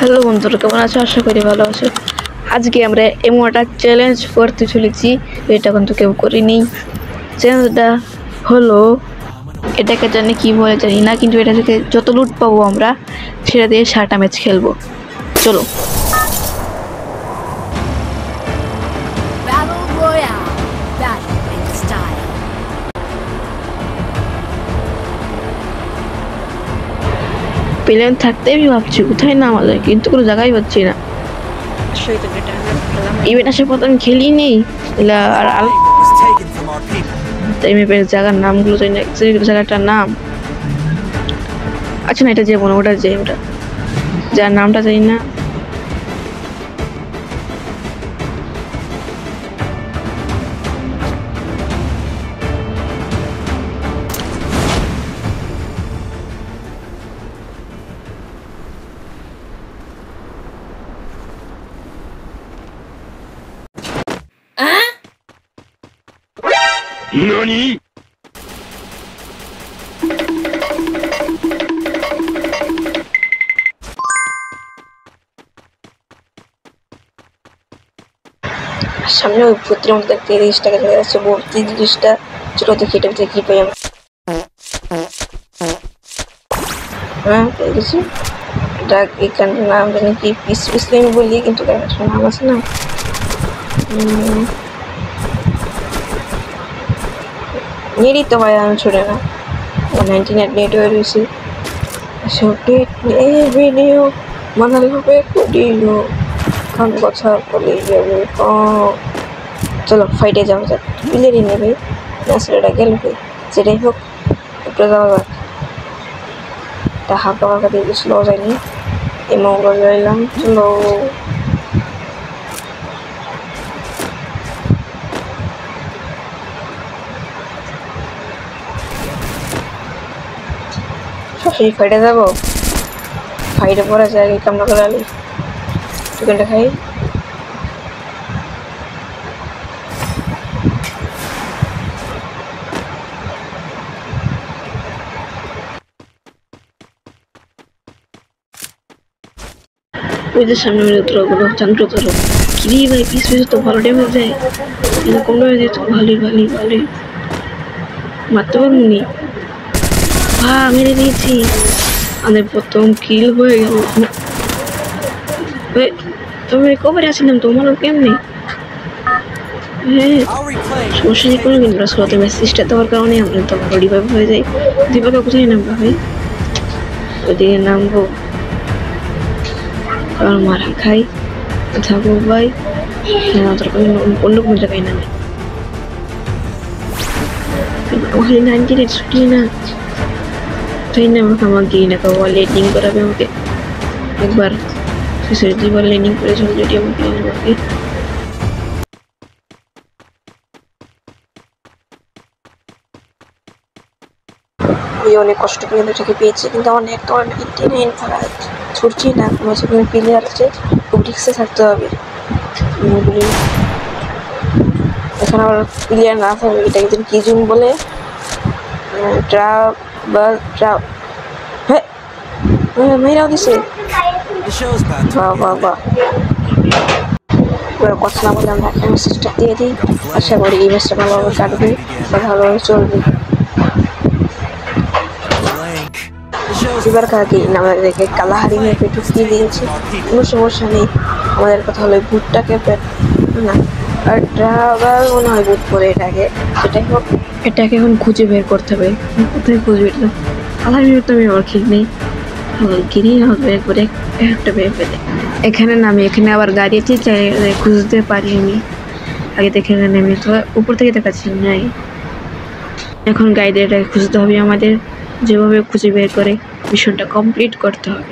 Hello বন্ধুরা, কেমন আছো? আশা করি ভালো আছো। আজকে আমরা এমন একটা চ্যালেঞ্জ করতে চলেছি, এটা কিন্তু কেউ করিনি। চ্যালেঞ্জটা হলো, এটাকে জানি কি বলে জানি না, কিন্তু এটা থেকে যত লুট পাবো আমরা সেটা দিয়ে 7টা ম্যাচ খেলবো। চলো। প্লেন থাকতে আমি ভাবছি কোথায় নামা যায়, কিন্তু কোনো জায়গায় পাচ্ছি না। ইভেন্ট আসার পর আমি খেলি নেই আর তাই ম্যাপের জায়গার নামগুলো জানি না, জায়গাটার নাম। আচ্ছা না, এটা যে মনে ওটা যে ওটা যার নামটা জানি না। NANI?! সামনে ওই ভূতের মধ্যে 30 টাকা দেখা যাচ্ছে, 30টা। চলো দেখি এটা ভিতরে কি পাই আমরা। হ্যাঁ, পেয়ে গেছি। এটা এখানটার নাম জানি কি, পিস আমি বলি, কিন্তু একটা নাম আছে না। নেড়ি তো ভাই আমি ছোড়ে না, 99 নেট হয়ে রয়েছি। ভিডিও বানালে হবে ভিডিও, কান কথা বলে যাবে। চলো ফাইটে যাওয়া যাক। প্লেয়ারই নেবে না, সেটা গেলবে, যেটাই হোক একটু যাওয়া যাক। তা হালকা হালকা দিয়ে স্লো যায়নি, এমন যাইলাম। চলো সবসময় ফাইটে যাবো। ফাইটে পরে যায় কামনা করে আলি চিকেনটা খাই। ওই যে সামনে গুলো চান্দ্র ধরো কি ভাই, পিস তো ভালো ড্যামেজ যায়, এরকম ড্যামেজ দিত ভালোই মারতে পারবনি। মেরে দিয়েছি, আমাদের প্রথম কিল হয়ে গেল। তুমি কবে আসছিলাম তোমার কেমনি? হ্যাঁ, সমস্যা নেই কোনো, কিন্তু স্লোতে মেসেজটা দেওয়ার কারণে আমরা তো ভালো রিভাইভ হয়ে যাই। দীপাকে কোথায় নামবা ভাই? ওদিকে নামবো, কারণ মারা খাই থাকবো ভাই। অন্য কোনো জায়গায় নামে ওখানে 90 ছুটি না, তাই না? আমাকে না কাউ লেন্ডিং করাবে আমাকে একবার, দুইবার লেন্ডিং করে অলরেডি আমাকে অনেক কষ্ট করে এটাকে পেয়েছি, কিন্তু আমার নেট তো অনেক ছুটছি না। কোনো যেখানে প্লেয়ার আছে খুব রিক্সে থাকতে হবে। এখানে আবার প্লেয়ার না থাকবে, এটা একদিন কি জুন বলে মেয়েরাও দিছে। কথা না বলে আমরা একটা মেসেজটা দিয়ে দিই। আশা করি এই ম্যাচটা ভালোভাবে কাটবে, ভালোভাবে চলবে। এবার কাকে আমাদেরকে কালাহারি মেপে ঢুকিয়ে দিয়েছে, কোনো সমস্যা নেই। আমাদের কথা হলো ভুটটাকে না, আর ড্রাইভার মনে হয় ভুট করে এটাকে, সেটাই হোক। এটাকে এখন খুঁজে বের করতে হবে, কোথায় খুঁজবে এটা? কালাহারি মেপে আমি আবার ঠিক নেই, কিনেই হবে একবারে একটা বের পেলে। এখানে নামি, এখানে আবার গাড়ি আছে, খুঁজতে পারি আমি। আগে দেখে নেমে তো উপর থেকে দেখাচ্ছি নাই। এখন গাইডে এটাকে খুঁজতে হবে আমাদের, যেভাবে খুঁজে বের করে মিশনটা কমপ্লিট করতে হবে।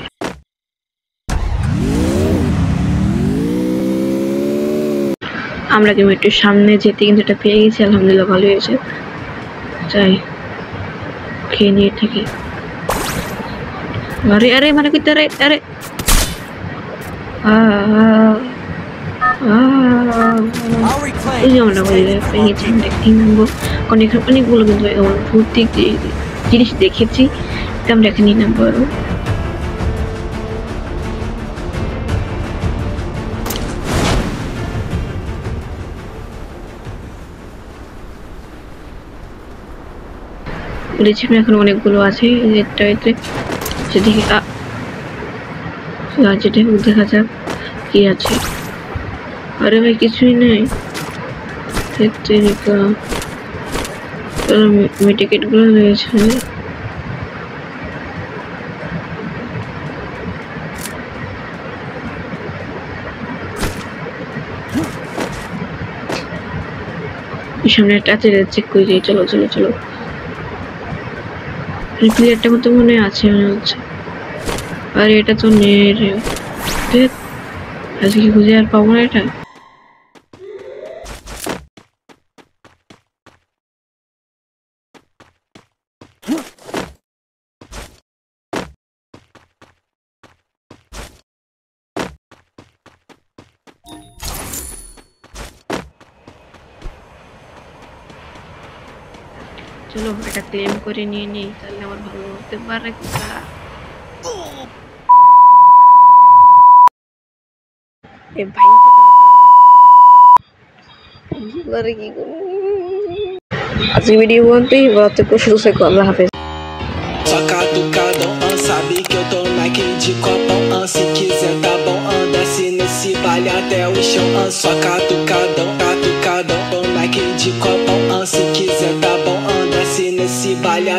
আমরা কিন্তু একটু সামনে যেতে, কিন্তু এটা পেয়ে গেছি, আলহামদুলিল্লাহ ভালো হয়েছে। যাই খেয়ে নিয়ে থেকে আরে মানে কইতে আরে এই যে আমরা পেয়েছি, দেখতেই নামবো। অনেকগুলো কিন্তু ভর্তি জিনিস দেখেছি, আমরা এখানেই নামবো। আরো লিচিমে এখন অনেকগুলো আছে একটা এতে সেদিকে যেটা হোক দেখা যাক কি আছে। আরে ভাই কিছুই নেই। মেডিকেট গুলো রয়েছে। সামনে একটা চেক করে দিই। চলো চলো চলো, প্লেয়ারটা মতো মনে আছে মনে হচ্ছে। আর এটা তো নেই রে, আজকে খুঁজে আর পাবো না এটা। চলো এটা ক্লেম করে নিয়ে নিই, তাহলে আমার ভালো হতে পারে। আজকে ভিডিও পর্যন্তই, শুরু থেকে আল্লাহ হাফেজ। Só catucadão, sabe que eu tô Nike de copão, se quiser tá bom, desce nesse baile até o chão, só catucadão, tô Nike de copão, se quiser tá bom, desce nesse baile.